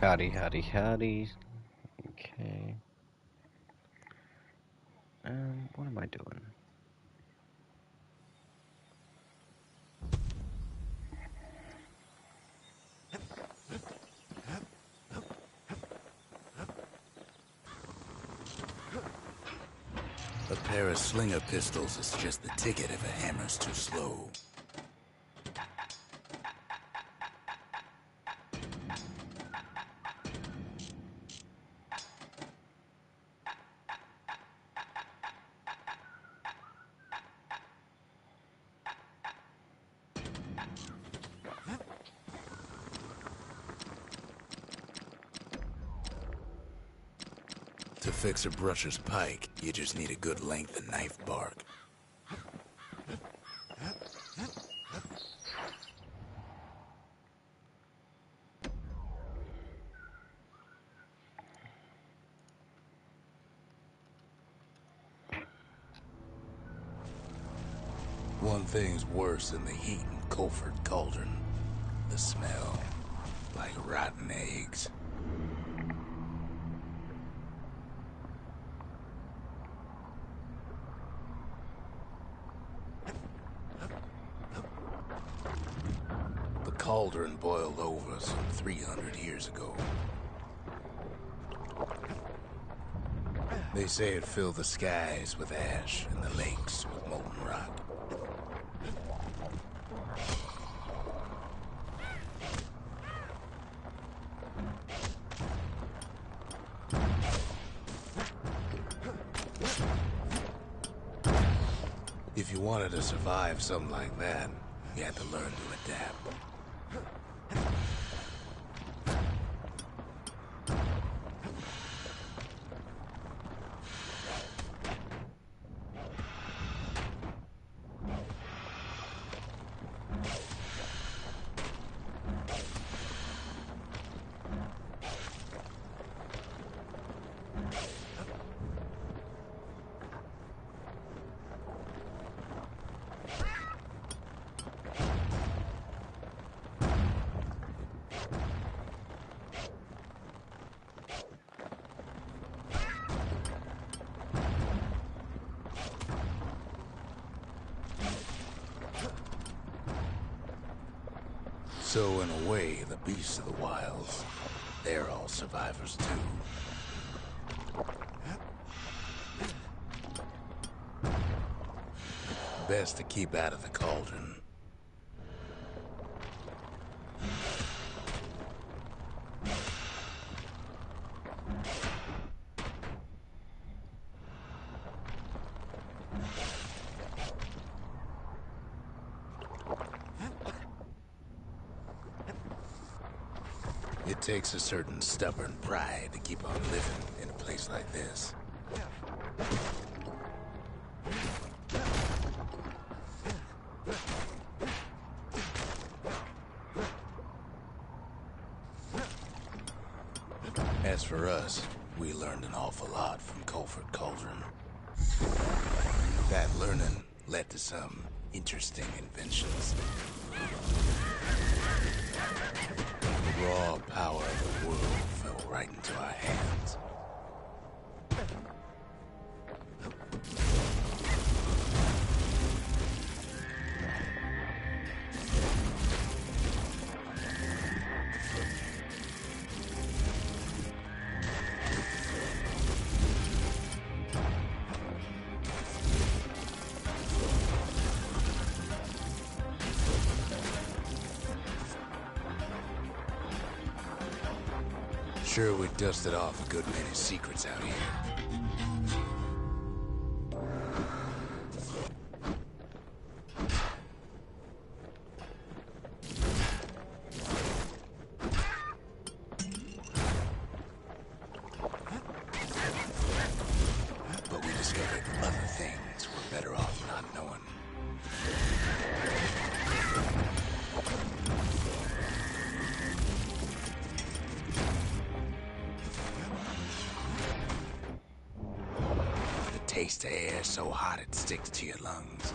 Howdy, howdy, howdy. Okay. What am I doing? A pair of slinger pistols is just the ticket if a hammer's too slow. To fix a brusher's pike, you just need a good length of knife bark. One thing's worse than the heat in Colford Cauldron. The smell, like rotten eggs. The cauldron boiled over some 300 years ago. They say it filled the skies with ash and the lakes with molten rock. If you wanted to survive something like that, you had to learn to adapt. So in a way, the beasts of the wilds, they're all survivors too. Best to keep out of the cauldron. It takes a certain stubborn pride to keep on living in a place like this. As for us, we learned an awful lot from Colford Cauldron. That learning led to some interesting inventions. The raw power of the world fell right into our hands. Sure, we dusted off a good many secrets out here. But we discovered other things we're better off not knowing. Taste the air so hot it sticks to your lungs.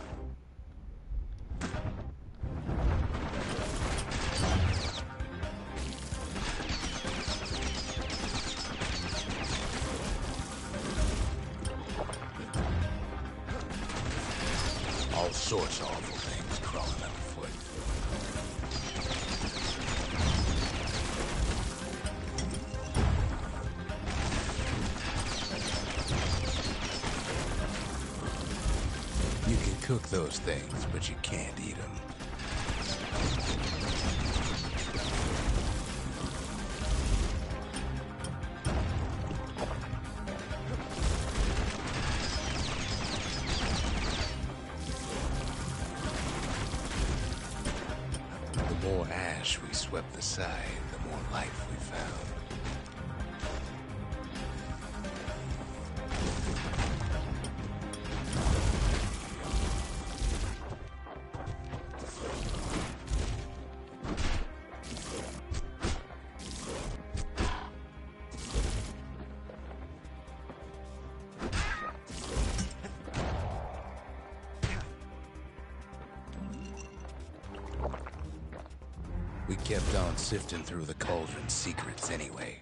sorts of awful things crawling underfoot. You can cook those things, but you can't eat them. The more ash we swept aside, the more life we found. We kept on sifting through the cauldron's secrets anyway.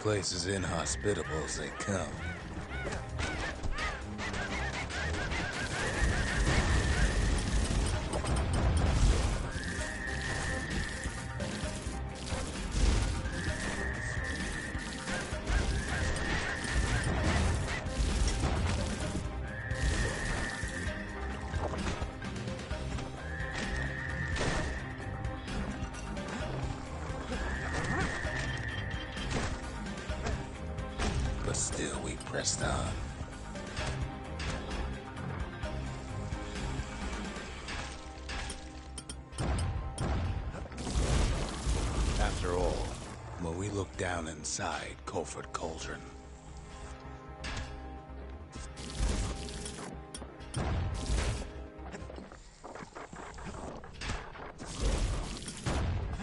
Place as inhospitable as they come. But still we pressed on. After all, when we looked down inside Colford Cauldron,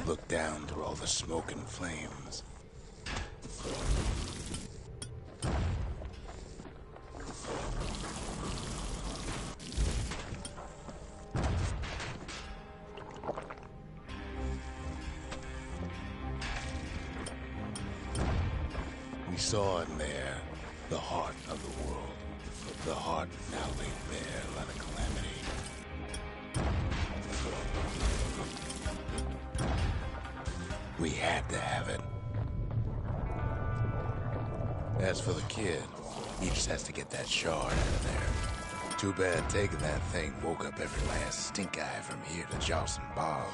looked down through all the smoke and flames, we saw in there the heart of the world. The heart now laid bare like a calamity. We had to have it. As for the kid, he just has to get that shard out of there. Too bad taking that thing woke up every last stink eye from here to Jocelyn Bog.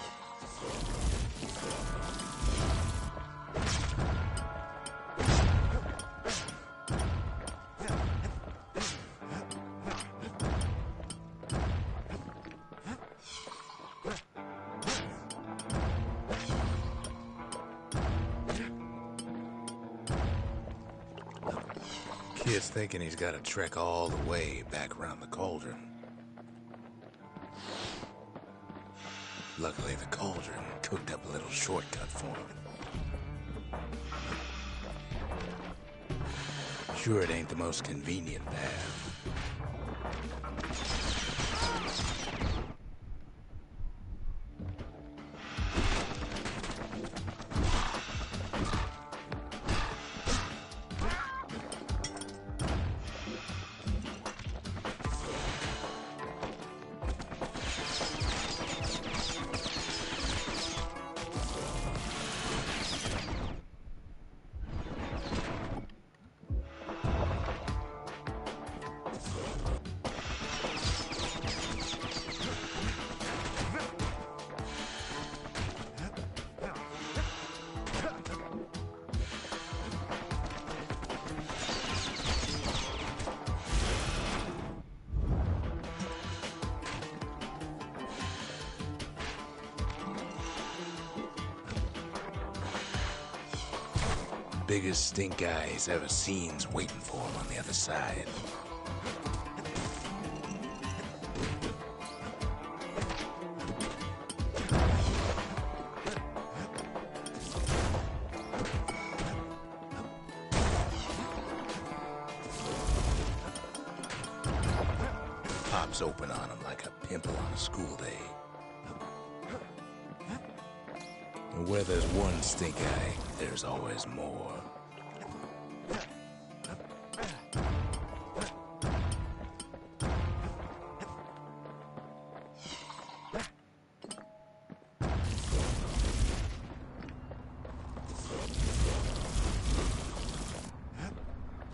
Kid's thinking he's got to trek all the way back around the cauldron. Luckily, the cauldron cooked up a little shortcut for him. Sure, it ain't the most convenient path. Biggest stink eye he's ever seen's waiting for him on the other side. Pop comes open on him like a pimple on a school day. And where there's one stink eye, there's always more.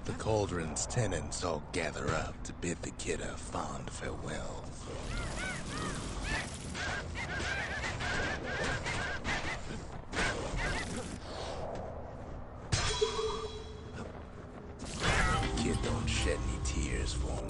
The cauldron's tenants all gather up to bid the kid a fond farewell. Kid don't shed any tears for him.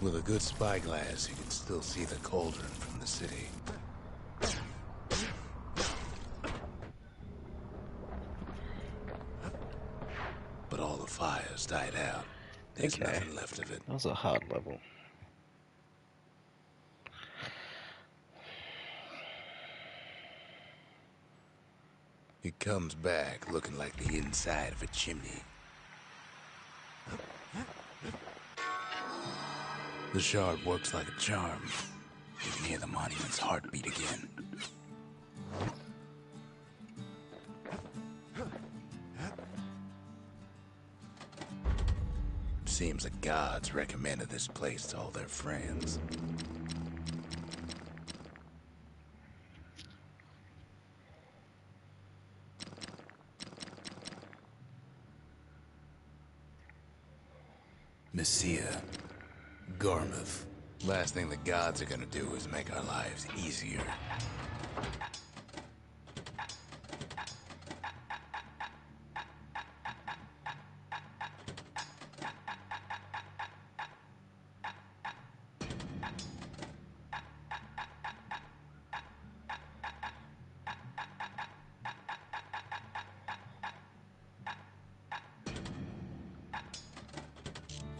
With a good spyglass, you can still see the cauldron from the city. But all the fires died out. There's nothing left of it. That was a hard level. It comes back looking like the inside of a chimney. The shard works like a charm. You can hear the monument's heartbeat again. Seems the gods recommended this place to all their friends. Messiah. Garmouth. Last thing the gods are gonna do is make our lives easier.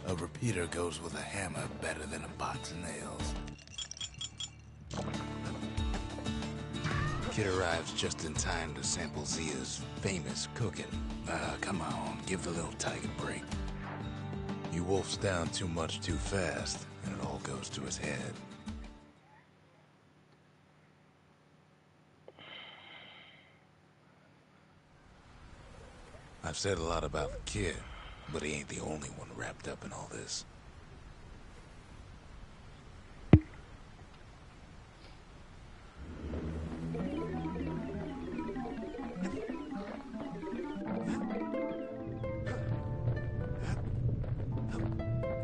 A repeater goes with a hammer better than a box of nails. Kid arrives just in time to sample Zia's famous cooking. Come on, give the little tiger a break. He wolfs down too much too fast, and it all goes to his head. I've said a lot about the kid, but he ain't the only one wrapped up in all this.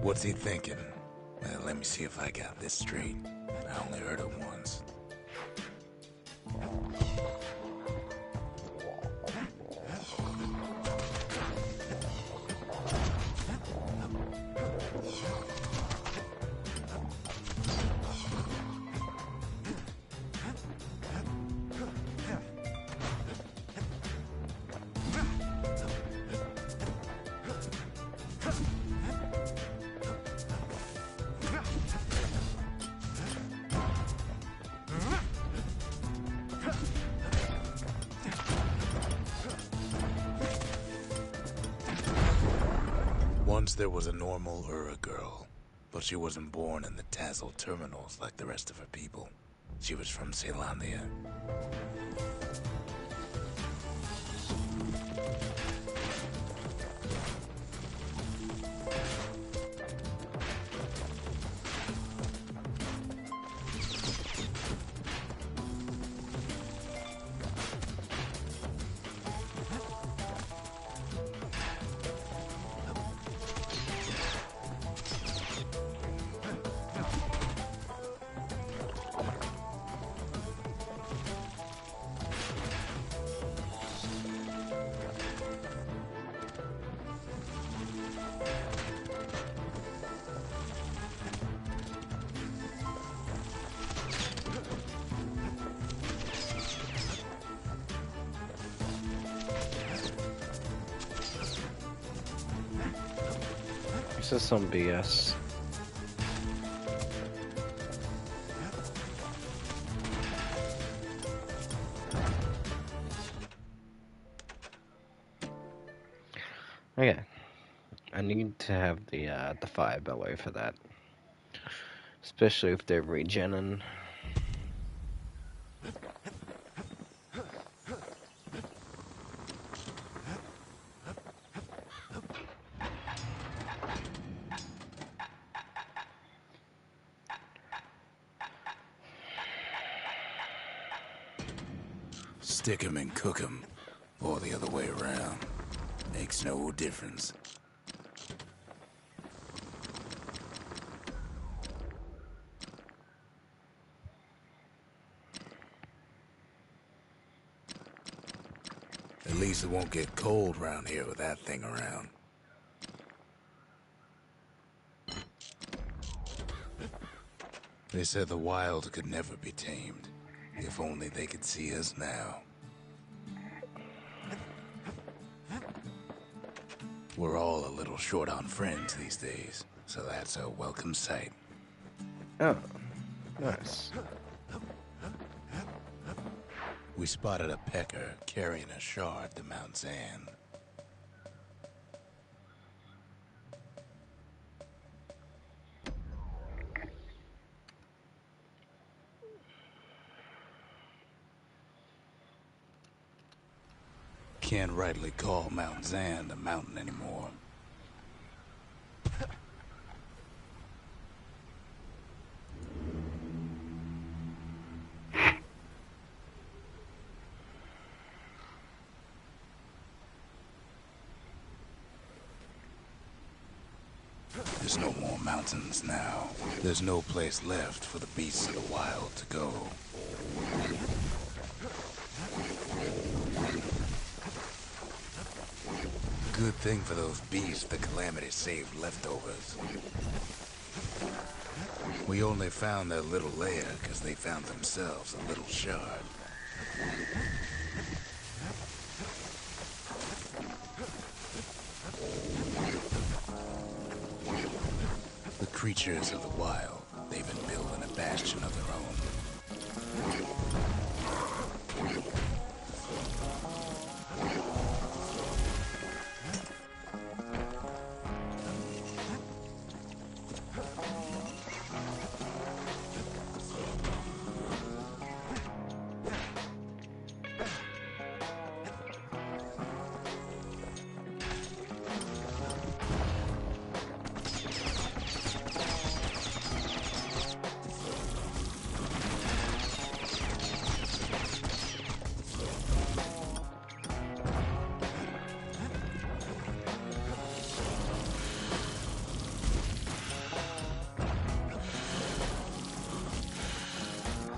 What's he thinking? Well, let me see if I got this straight. I only heard it once. Once there was a normal Ura girl, but she wasn't born in the tassel terminals like the rest of her people. She was from Ceylondia. This is some BS. Okay. I need to have the fire bellow for that. Especially if they're regenning. Stick 'em and cook 'em, or the other way around. Makes no difference. At least it won't get cold round here with that thing around. They said the wild could never be tamed. If only they could see us now. We're all a little short on friends these days, so that's a welcome sight. Oh, nice. We spotted a pecker carrying a shard to Mount Zan. Can't rightly call Mount Zan a mountain anymore. There's no more mountains now. There's no place left for the beasts of the wild to go. Good thing for those beasts the Calamity saved leftovers. We only found their little lair because they found themselves a little shard. The creatures of the wild, they've been building a bastion of their own.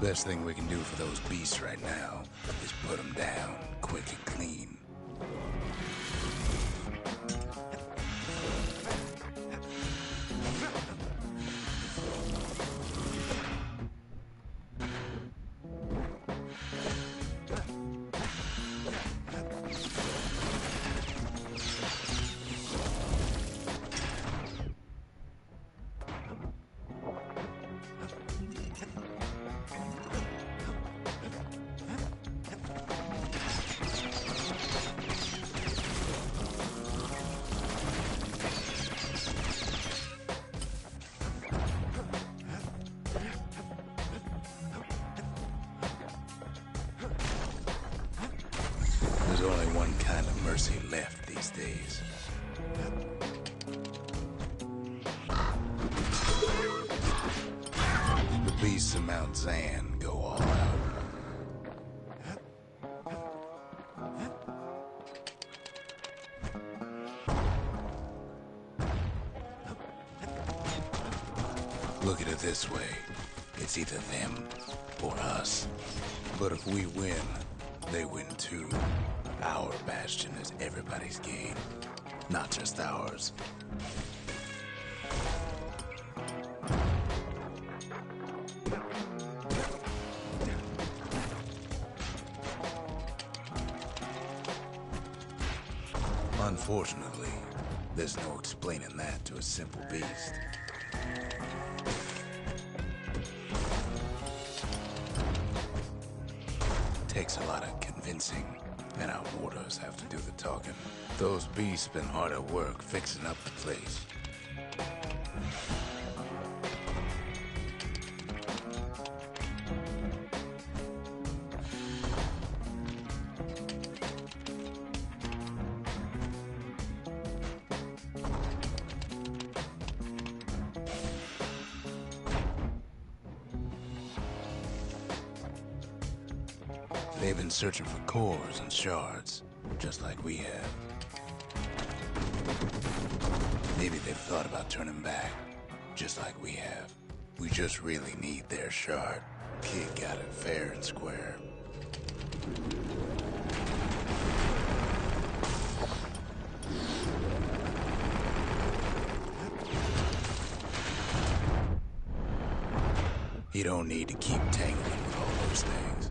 Best thing we can do for those beasts right now is put them down quick and clean. There's only one kind of mercy left these days. The beasts of Mount Zan go all out. Look at it this way. It's either them or us. But if we win, they win too. Our bastion is everybody's game, not just ours. Unfortunately, There's no explaining that to a simple beast. Takes a lot of convincing, and our mortars have to do the talking. Those beasts been hard at work fixing up the place. They've been searching for cores and shards, just like we have. Maybe they've thought about turning back, just like we have. We just really need their shard. Kid got it fair and square. You don't need to keep tangling with all those things.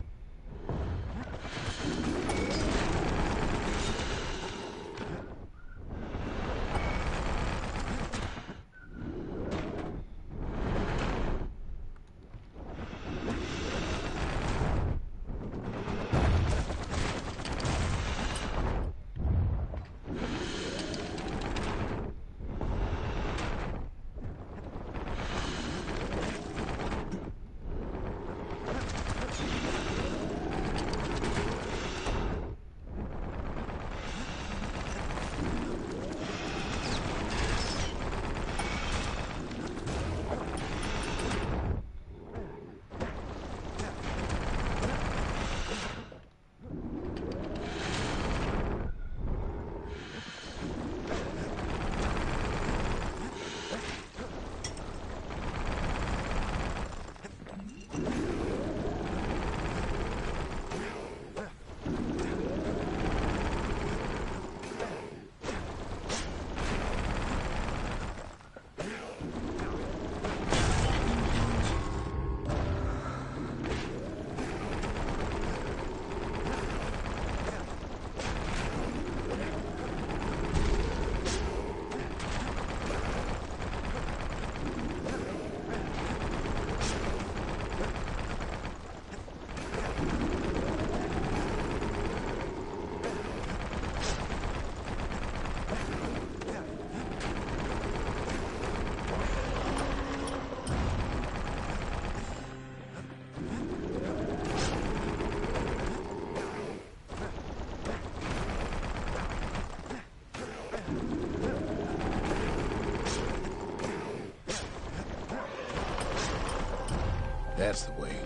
That's the way.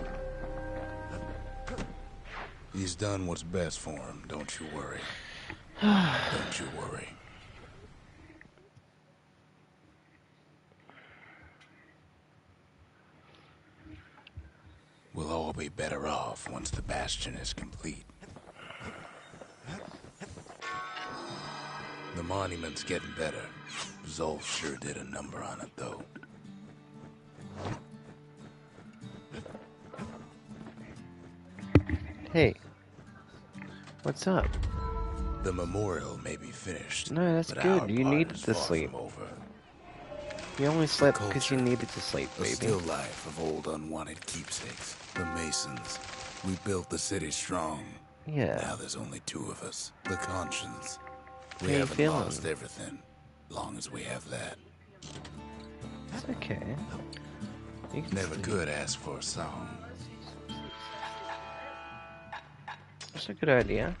He's done what's best for him, don't you worry. Don't you worry. We'll all be better off once the Bastion is complete. The monument's getting better. Zolf sure did a number on it, though. Hey, what's up? The memorial may be finished. No, that's but good. our You part needed is to far sleep. from over. You only slept Culture, because you needed to sleep, a baby. still life of old unwanted keepsakes. The Masons. We built the city strong. Yeah. Now there's only two of us. The conscience. How We you haven't feeling? lost everything. Long as we have that. It's okay. You can Never sleep. could ask for a song. That's a good idea.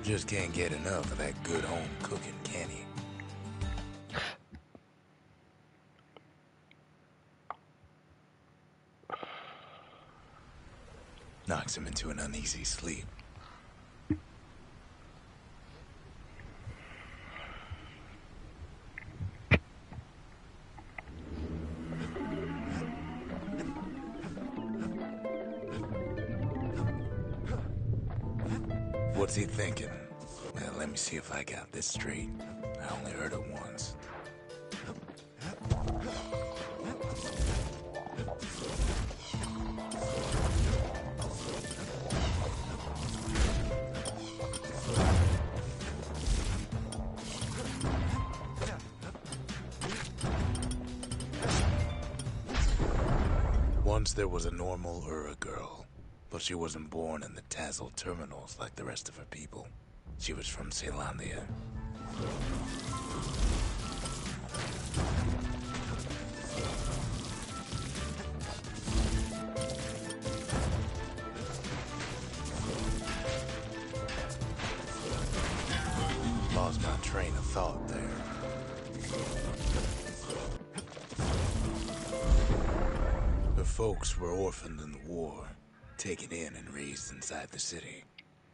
Just can't get enough of that good home cooking, can he? Knocks him into an uneasy sleep. What's he thinking? Well, let me see if I got this straight. I only heard it once. Once there was a normal Ura girl, but she wasn't born in the Tazzle terminals like the rest of her people. She was from Celandia. Lost my train of thought there. Her folks were orphaned in the war, taken in and raised inside the city,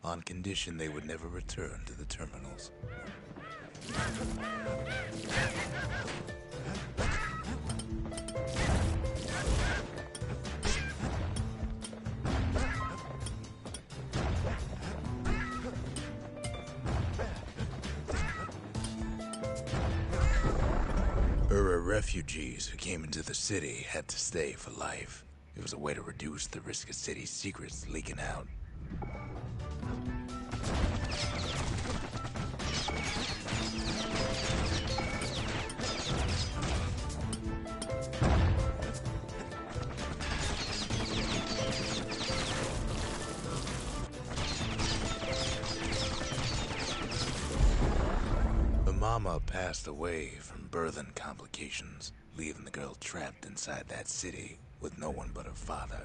on condition they would never return to the terminals. Ura refugees who came into the city had to stay for life. It was a way to reduce the risk of city secrets leaking out. Her mama passed away from birthing complications, leaving the girl trapped inside that city with no one but her father.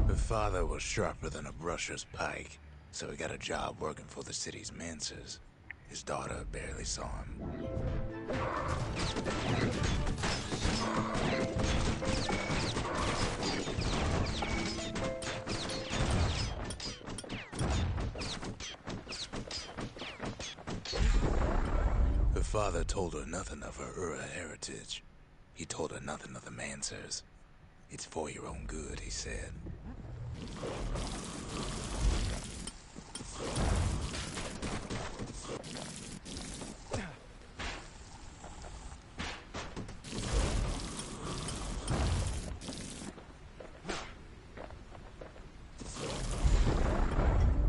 Her father was sharper than a brusher's pike, so he got a job working for the city's mancers. His daughter barely saw him. Her father told her nothing of her Ura heritage. He told her nothing of the mancers. It's for your own good, he said.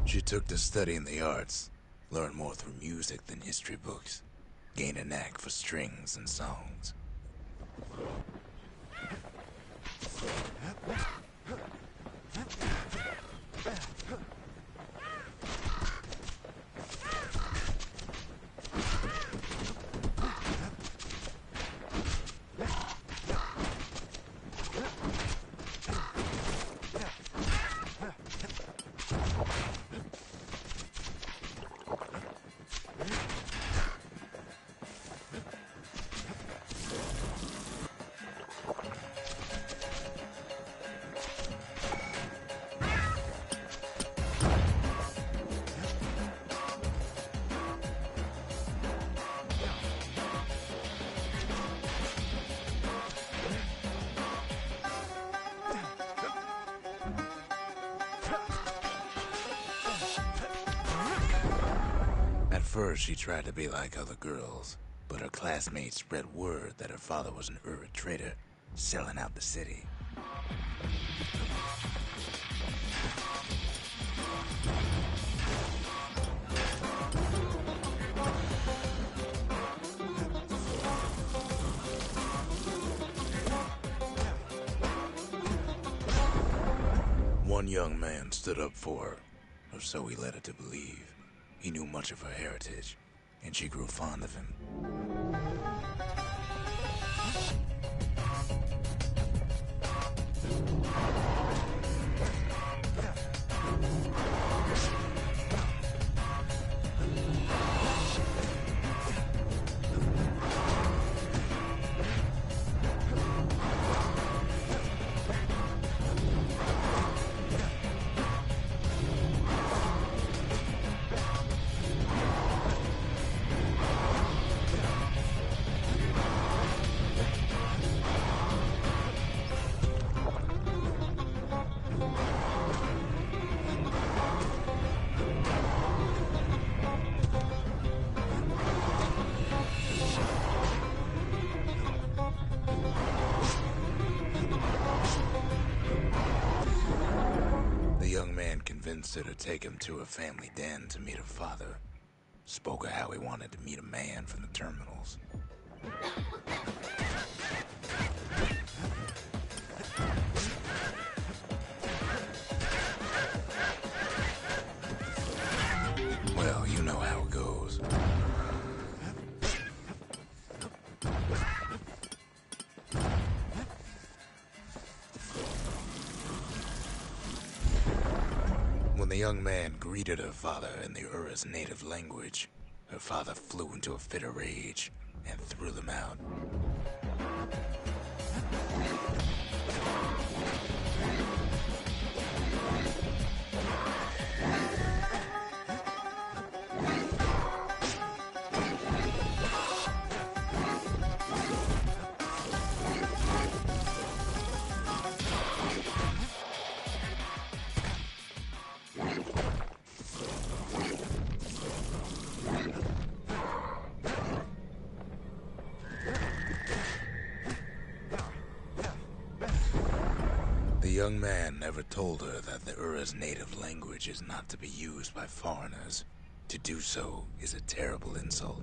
She took to studying the arts, learned more through music than history books, gained a knack for strings and songs. At first, she tried to be like other girls, but her classmates spread word that her father was an Ura trader, selling out the city. One young man stood up for her, or so he led her to believe. He knew much of her heritage, and she grew fond of him. consider taking him to a family den to meet her father. Spoke of how he wanted to meet a man from the terminals. Well, you know how it goes. When the young man greeted her father in the Ura's native language, her father flew into a fit of rage and threw them out. The young man never told her that the Ura's native language is not to be used by foreigners. To do so is a terrible insult.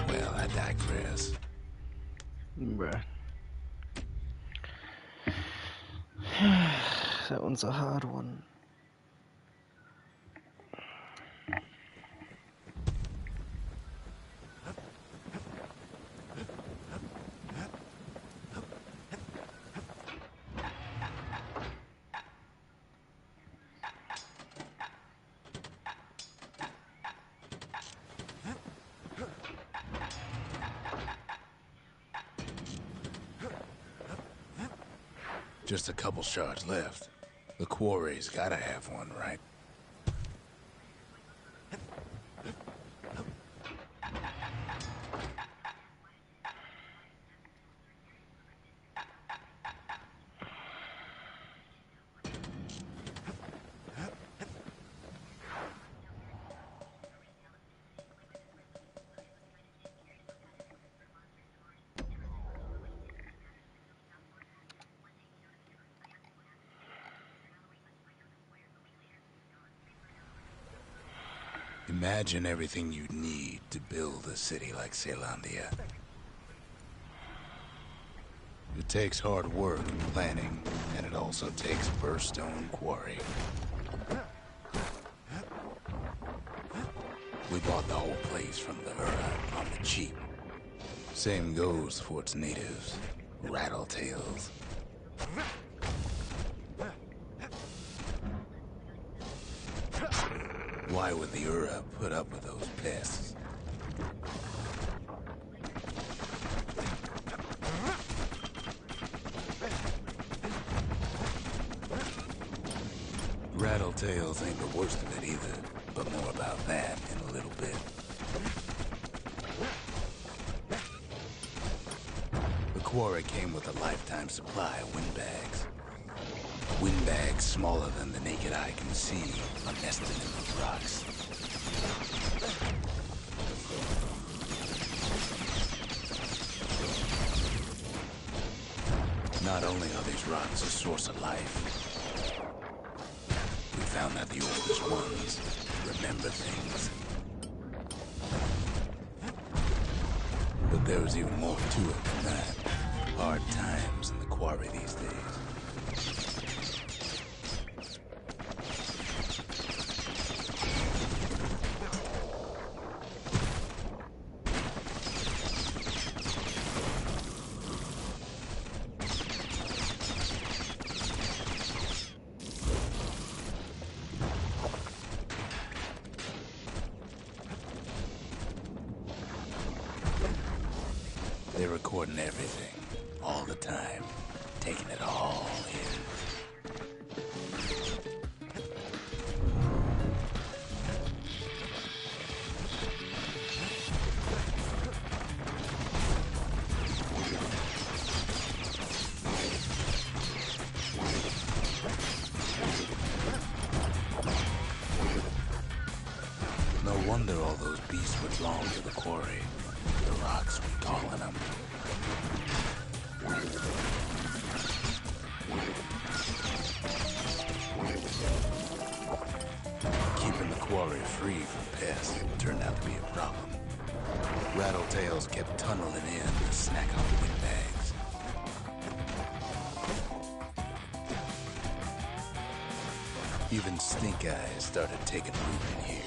Well, I digress. Bruh. That one's a hard one. Just a couple shards left. The quarry's gotta have one, right? Imagine everything you'd need to build a city like Caelondia. It takes hard work and planning, and it also takes burstone quarry. We bought the whole place from the Ura on the cheap. Same goes for its natives, rattletails. Why would the Ura put up with those pests? Rattletails ain't the worst of it either, but more about that in a little bit. The quarry came with a lifetime supply of windbags. Windbags smaller than the naked eye can see are nested in the rocks. Not only are these rocks a source of life, we found that the oldest ones remember things. But there was even more to it than that. Hard times in the quarry these days. They're recording everything, all the time, taking it all in. wonder all those beasts would belong to the quarry. The rocks would call on them. Keeping the quarry free from pests turned out to be a problem. Rattletails kept tunneling in to snack on windbags. Even stink eyes started taking root in here.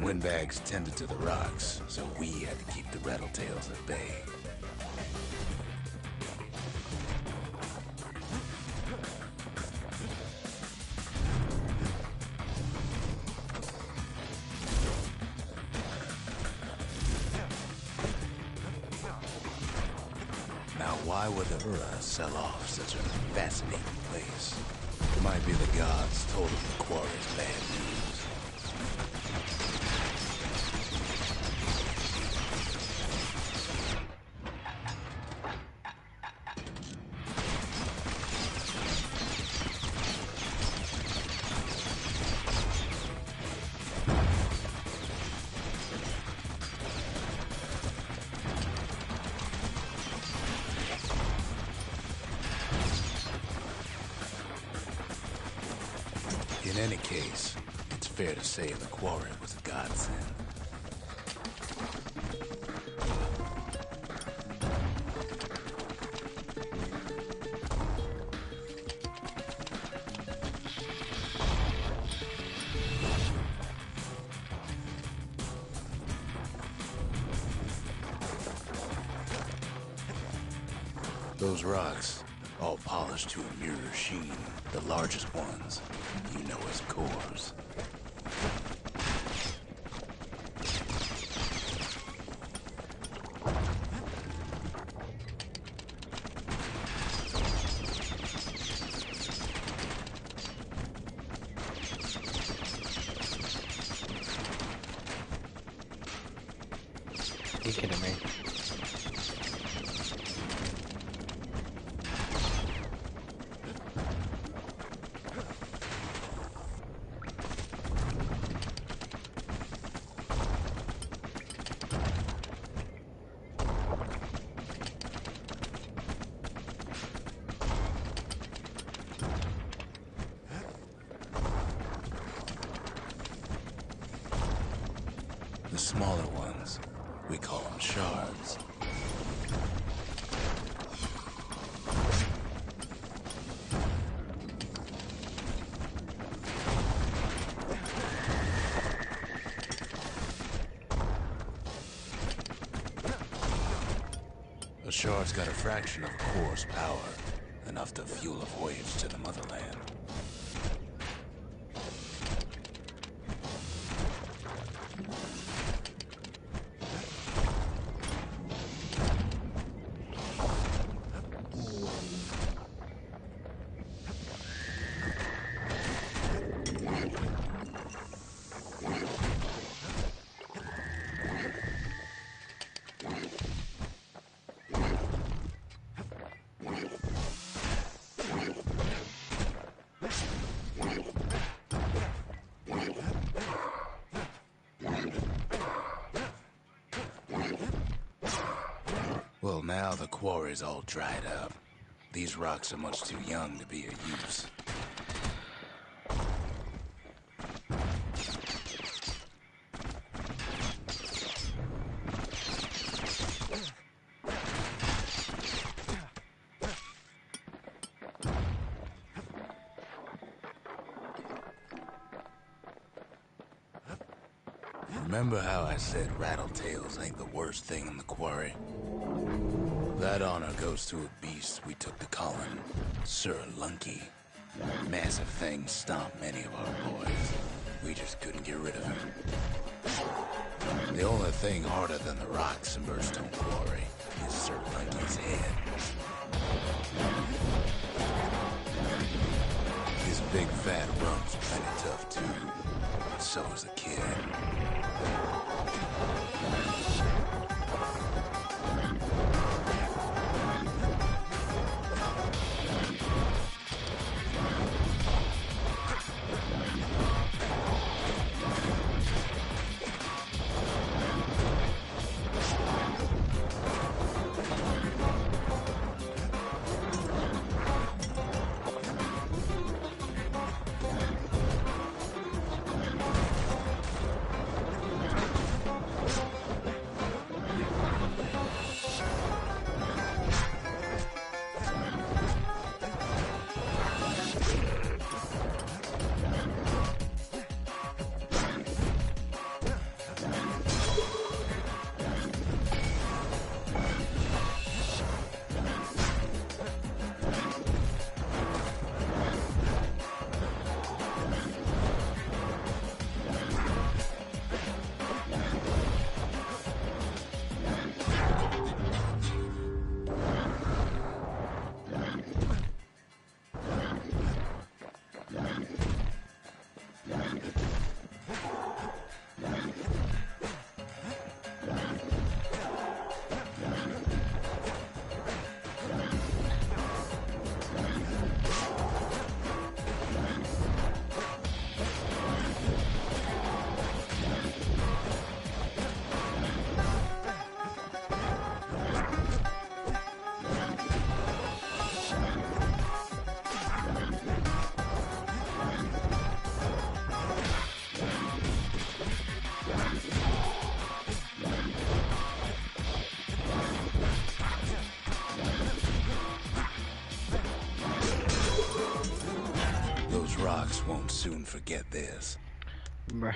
Windbags tended to the rocks, so we had to keep the rattletails at bay. Now, why would the Ura sell off such a fascinating place? It might be the gods told them the quarry's bad news. In any case, it's fair to say the quarry was a godsend. Those rocks, all polished to a mirror sheen, the largest ones, you know as cores. You kidding me? The smaller ones, we call them shards. A shard's got a fraction of a core's power, enough to fuel a voyage to the motherland. Well, now the quarry's all dried up. These rocks are much too young to be of use. Remember how I said rattletails ain't the worst thing in the quarry? That honor goes to a beast we took to Colin, Sir Lunky. Massive things stomped many of our boys. We just couldn't get rid of him. The only thing harder than the rocks in Burstone Quarry is Sir Monkey's head. His big fat rump's plenty tough too, but so is the kid. Rocks won't soon forget this. Bruh.